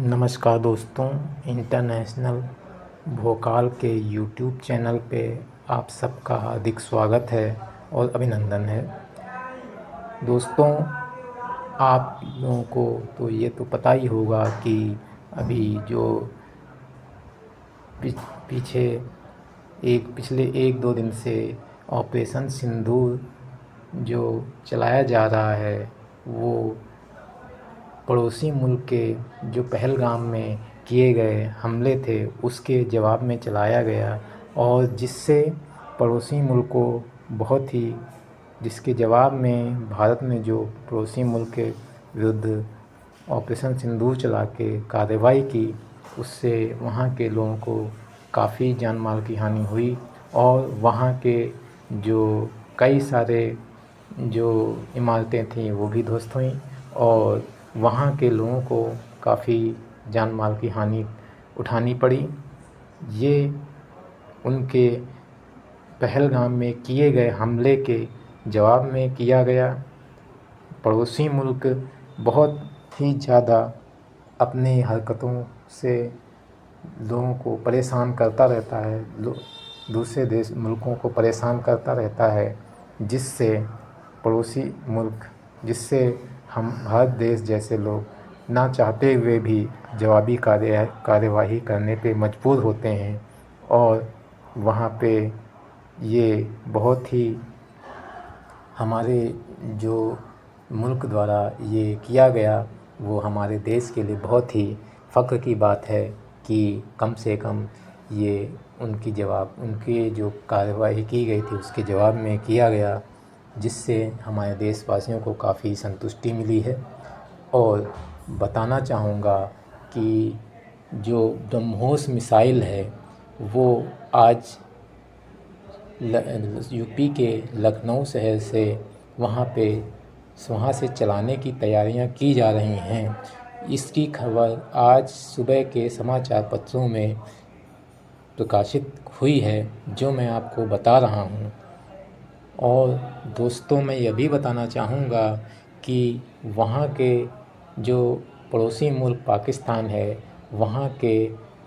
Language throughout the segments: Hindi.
नमस्कार दोस्तों, इंटरनेशनल भोकाल के यूट्यूब चैनल पे आप सबका हार्दिक स्वागत है और अभिनंदन है। दोस्तों, आप लोगों को तो ये तो पता ही होगा कि अभी जो पीछे पिछले 1-2 दिन से ऑपरेशन सिंदूर जो चलाया जा रहा है, वो पड़ोसी मुल्क के जो पहलगाम में किए गए हमले थे उसके जवाब में चलाया गया, और जिससे पड़ोसी मुल्क को बहुत ही जिसके जवाब में भारत ने जो पड़ोसी मुल्क के विरुद्ध ऑपरेशन सिंदूर चला के कार्रवाई की, उससे वहाँ के लोगों को काफ़ी जान माल की हानि हुई और वहाँ के जो कई सारे जो इमारतें थीं वो भी ध्वस्त हुईं और वहाँ के लोगों को काफ़ी जान माल की हानि उठानी पड़ी। ये उनके पहलगाम में किए गए हमले के जवाब में किया गया। पड़ोसी मुल्क बहुत ही ज़्यादा अपनी हरकतों से लोगों को परेशान करता रहता है, दूसरे मुल्कों को परेशान करता रहता है, जिससे पड़ोसी मुल्क जिससे हम भारत देश जैसे लोग ना चाहते हुए भी जवाबी कार्यवाही करने पे मजबूर होते हैं। और वहाँ पे ये बहुत ही हमारे जो मुल्क द्वारा ये किया गया, वो हमारे देश के लिए बहुत ही फ़ख्र की बात है कि कम से कम ये उनकी जो कार्यवाही की गई थी उसके जवाब में किया गया, जिससे हमारे देशवासियों को काफ़ी संतुष्टि मिली है। और बताना चाहूँगा कि जो ब्रह्मोस मिसाइल है वो आज यूपी के लखनऊ शहर से वहाँ से चलाने की तैयारियां की जा रही हैं। इसकी खबर आज सुबह के समाचार पत्रों में प्रकाशित हुई है, जो मैं आपको बता रहा हूँ। और दोस्तों, मैं यह भी बताना चाहूँगा कि वहाँ के जो पड़ोसी मुल्क पाकिस्तान है, वहाँ के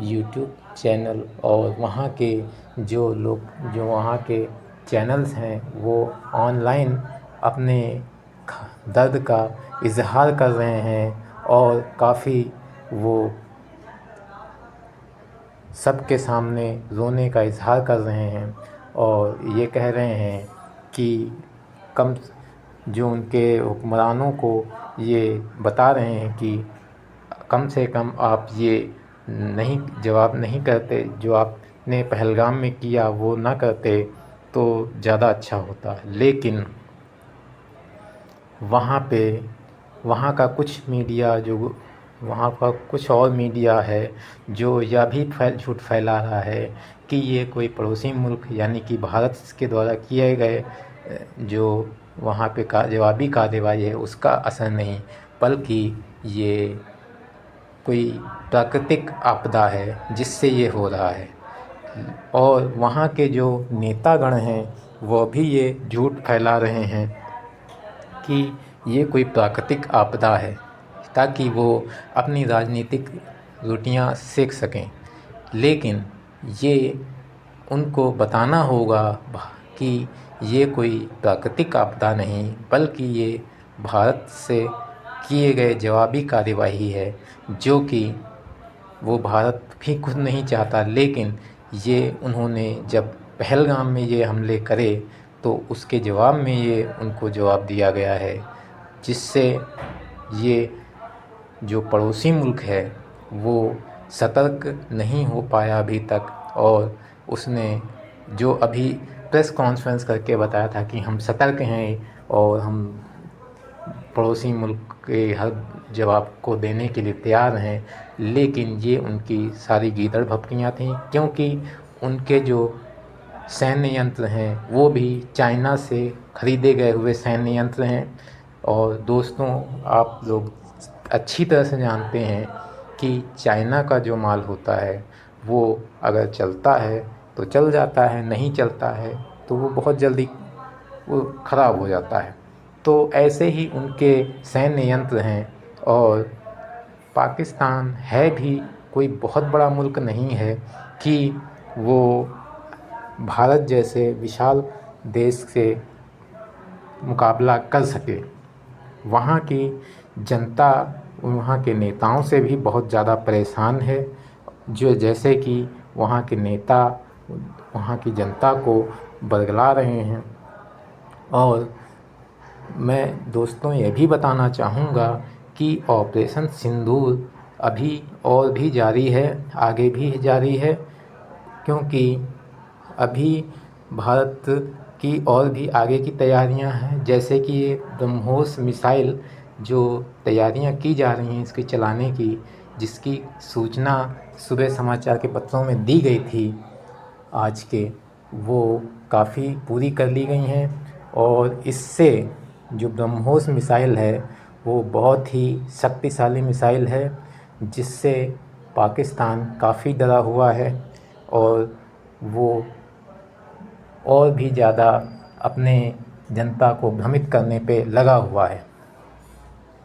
यूट्यूब चैनल और वहाँ के जो वहाँ के चैनल्स हैं, वो ऑनलाइन अपने दर्द का इज़हार कर रहे हैं और काफ़ी वो सबके सामने रोने का इज़हार कर रहे हैं और ये कह रहे हैं कि कम जो उनके हुक्मरानों को ये बता रहे हैं कि कम से कम आप ये जवाब नहीं करते, जो आपने पहलगाम में किया वो ना करते तो ज़्यादा अच्छा होता। लेकिन वहाँ का कुछ मीडिया वहाँ का कुछ और मीडिया है जो यह भी झूठ फैला रहा है कि ये कोई पड़ोसी मुल्क यानी कि भारत के द्वारा किए गए जो वहाँ पे जवाबी कार्रवाई है उसका असर नहीं, बल्कि ये कोई प्राकृतिक आपदा है जिससे ये हो रहा है। और वहाँ के जो नेतागण हैं वो भी ये झूठ फैला रहे हैं कि ये कोई प्राकृतिक आपदा है, ताकि वो अपनी राजनीतिक रोटियां सेक सकें। लेकिन ये उनको बताना होगा कि ये कोई प्राकृतिक आपदा नहीं, बल्कि ये भारत से किए गए जवाबी कार्यवाही है, जो कि वो भारत भी खुद नहीं चाहता। लेकिन ये उन्होंने जब पहलगाम में ये हमले करे तो उसके जवाब में ये उनको जवाब दिया गया है, जिससे ये जो पड़ोसी मुल्क है वो सतर्क नहीं हो पाया अभी तक। और उसने जो अभी प्रेस कॉन्फ्रेंस करके बताया था कि हम सतर्क हैं और हम पड़ोसी मुल्क के हर जवाब को देने के लिए तैयार हैं, लेकिन ये उनकी सारी गीदड़ भपकियाँ थीं, क्योंकि उनके जो सैन्य यंत्र हैं वो भी चाइना से ख़रीदे गए हुए सैन्य यंत्र हैं। और दोस्तों, आप लोग अच्छी तरह से जानते हैं कि चाइना का जो माल होता है वो अगर चलता है तो चल जाता है, नहीं चलता है तो वो बहुत जल्दी वो ख़राब हो जाता है। तो ऐसे ही उनके सैन्य यंत्र हैं और पाकिस्तान है भी कोई बहुत बड़ा मुल्क नहीं है कि वो भारत जैसे विशाल देश से मुकाबला कर सके। वहाँ की जनता वहाँ के नेताओं से भी बहुत ज़्यादा परेशान है, जो जैसे कि वहाँ के नेता वहाँ की जनता को बरगला रहे हैं। और मैं दोस्तों ये भी बताना चाहूँगा कि ऑपरेशन सिंदूर अभी और भी जारी है, आगे भी जारी है, क्योंकि अभी भारत की और भी आगे की तैयारियां हैं। जैसे कि ये ब्रह्मोस मिसाइल जो तैयारियां की जा रही हैं इसके चलाने की, जिसकी सूचना सुबह समाचार के पत्रों में दी गई थी आज के, वो काफ़ी पूरी कर ली गई हैं। और इससे जो ब्रह्मोस मिसाइल है वो बहुत ही शक्तिशाली मिसाइल है, जिससे पाकिस्तान काफ़ी डरा हुआ है और वो और भी ज़्यादा अपने जनता को भ्रमित करने पे लगा हुआ है।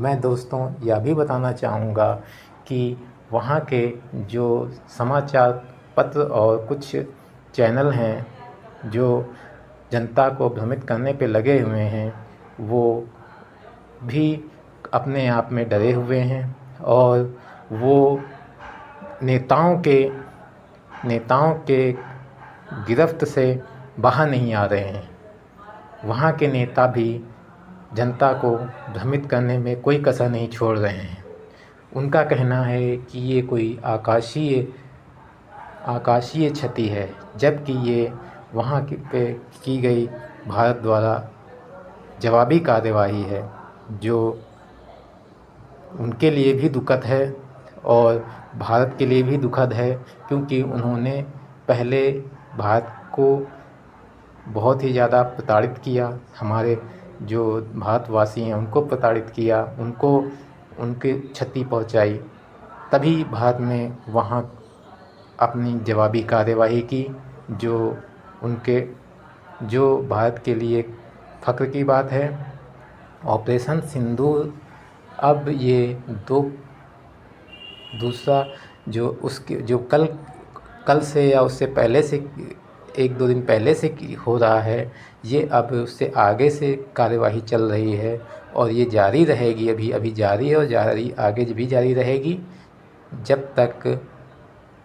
मैं दोस्तों यह भी बताना चाहूँगा कि वहाँ के जो समाचार पत्र और कुछ चैनल हैं जो जनता को भ्रमित करने पे लगे हुए हैं, वो भी अपने आप में डरे हुए हैं और वो नेताओं के गिरफ्त से बाहर नहीं आ रहे हैं। वहाँ के नेता भी जनता को भ्रमित करने में कोई कसर नहीं छोड़ रहे हैं। उनका कहना है कि ये कोई आकाशीय क्षति है, जबकि ये वहाँ पे की गई भारत द्वारा जवाबी कार्यवाही है, जो उनके लिए भी दुखद है और भारत के लिए भी दुखद है, क्योंकि उन्होंने पहले भारत को बहुत ही ज़्यादा प्रताड़ित किया। हमारे जो भारतवासी हैं उनको प्रताड़ित किया, उनको उनकी क्षति पहुंचाई। तभी भारत ने वहाँ अपनी जवाबी कार्यवाही की, जो भारत के लिए फ़ख्र की बात है। ऑपरेशन सिंदूर अब ये दूसरा जो उसके जो कल से या उससे पहले से 1-2 दिन पहले से हो रहा है, ये अब उससे आगे से कार्यवाही चल रही है और ये जारी रहेगी। अभी जारी है और आगे भी जारी रहेगी, जब तक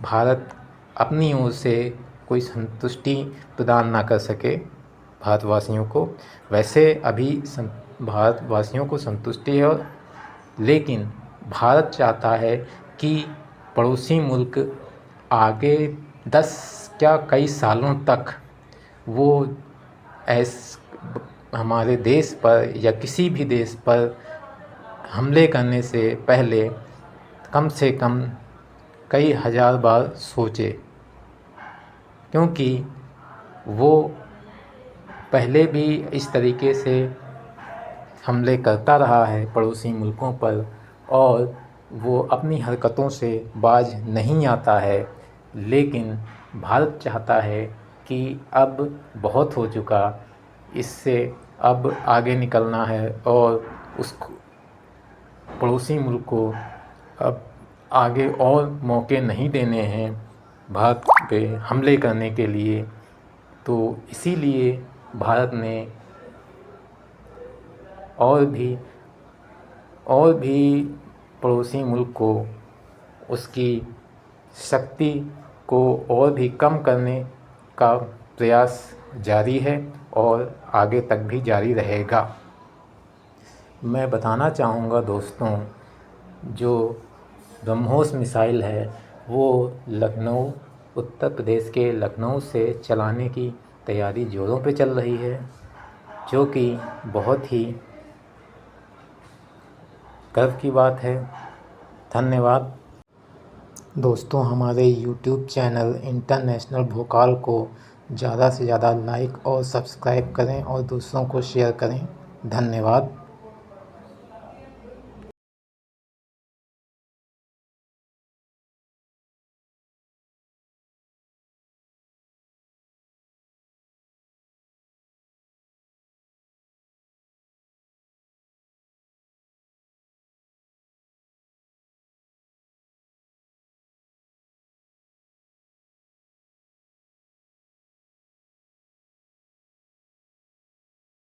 भारत अपनी ओर से कोई संतुष्टि प्रदान ना कर सके भारतवासियों को। वैसे अभी भारतवासियों को संतुष्टि है, लेकिन भारत चाहता है कि पड़ोसी मुल्क आगे 10 क्या कई सालों तक वो हमारे देश पर या किसी भी देश पर हमले करने से पहले कम से कम कई हज़ार बार सोचे, क्योंकि वो पहले भी इस तरीके से हमले करता रहा है पड़ोसी मुल्कों पर और वो अपनी हरकतों से बाज नहीं आता है। लेकिन भारत चाहता है कि अब बहुत हो चुका, इससे अब आगे निकलना है और उस पड़ोसी मुल्क को अब आगे और मौके नहीं देने हैं भारत पे हमले करने के लिए। तो इसीलिए भारत ने और भी पड़ोसी मुल्क को उसकी शक्ति को और भी कम करने का प्रयास जारी है और आगे तक भी जारी रहेगा। मैं बताना चाहूँगा दोस्तों, जो ब्रह्मोस मिसाइल है वो उत्तर प्रदेश के लखनऊ से चलाने की तैयारी ज़ोरों पे चल रही है, जो कि बहुत ही गर्व की बात है। धन्यवाद दोस्तों। हमारे YouTube चैनल इंटरनेशनल भोकाल को ज़्यादा से ज़्यादा लाइक और सब्सक्राइब करें और दूसरों को शेयर करें। धन्यवाद।